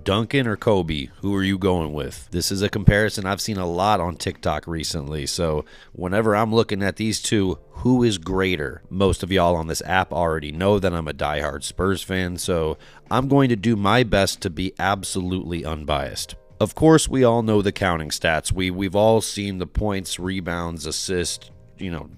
Duncan or Kobe? Who are you going with? This is a comparison I've seen a lot on TikTok recently. So whenever I'm looking at these two, who is greater? Most of y'all on this app already know that I'm a diehard Spurs fan, so I'm going to do my best to be absolutely unbiased. Of course, we all know the counting stats. We've all seen the points, rebounds, assists,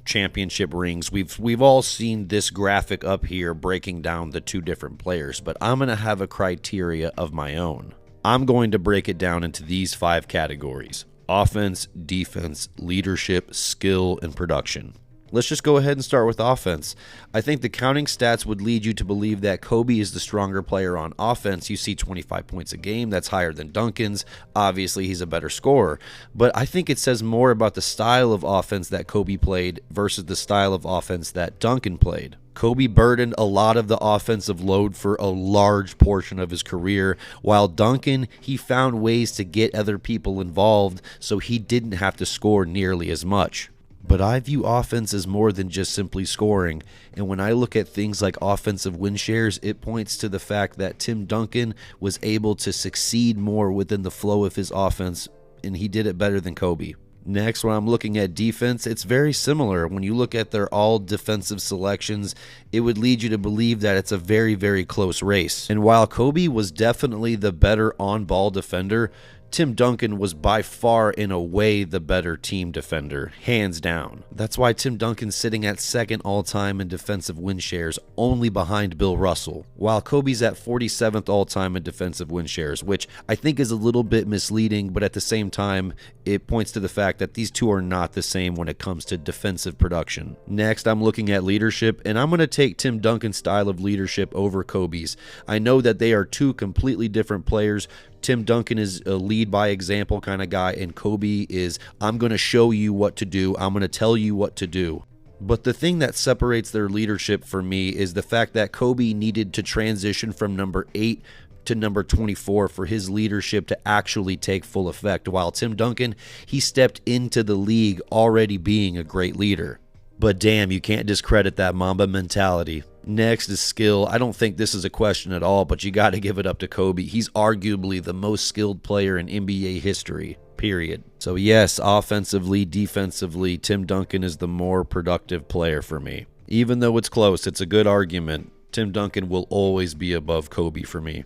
championship rings. We've all seen this graphic up here breaking down the two different players, but I'm going to have a criteria of my own. I'm going to break it down into these 5 categories: offense, defense, leadership, skill, and production. Let's just go ahead and start with offense. I think the counting stats would lead you to believe that Kobe is the stronger player on offense. You see 25 points a game. That's higher than Duncan's. Obviously, he's a better scorer. But I think it says more about the style of offense that Kobe played versus the style of offense that Duncan played. Kobe burdened a lot of the offensive load for a large portion of his career, while Duncan, he found ways to get other people involved so he didn't have to score nearly as much. But I view offense as more than just simply scoring, and when I look at things like offensive win shares, it points to the fact that Tim Duncan was able to succeed more within the flow of his offense, and he did it better than Kobe. Next, when I'm looking at defense, it's very similar. When you look at their all defensive selections, it would lead you to believe that it's a very, very close race. And while Kobe was definitely the better on-ball defender, Tim Duncan was by far in a way the better team defender, hands down. That's why Tim Duncan's sitting at second all-time in defensive win shares, only behind Bill Russell, while Kobe's at 47th all-time in defensive win shares, which I think is a little bit misleading, but at the same time, it points to the fact that these two are not the same when it comes to defensive production. Next, I'm looking at leadership, and I'm going to take Tim Duncan's style of leadership over Kobe's. I know that they are two completely different players. Tim Duncan is a lead by example kind of guy, and Kobe is, I'm going to show you what to do. I'm going to tell you what to do. But the thing that separates their leadership for me is the fact that Kobe needed to transition from number 8 to number 24 for his leadership to actually take full effect, while Tim Duncan, he stepped into the league already being a great leader. But damn, you can't discredit that Mamba mentality. Next is skill. I don't think this is a question at all, but you got to give it up to Kobe. He's arguably the most skilled player in NBA history, period. So yes, offensively, defensively, Tim Duncan is the more productive player for me. Even though it's close, it's a good argument. Tim Duncan will always be above Kobe for me.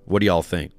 What do y'all think?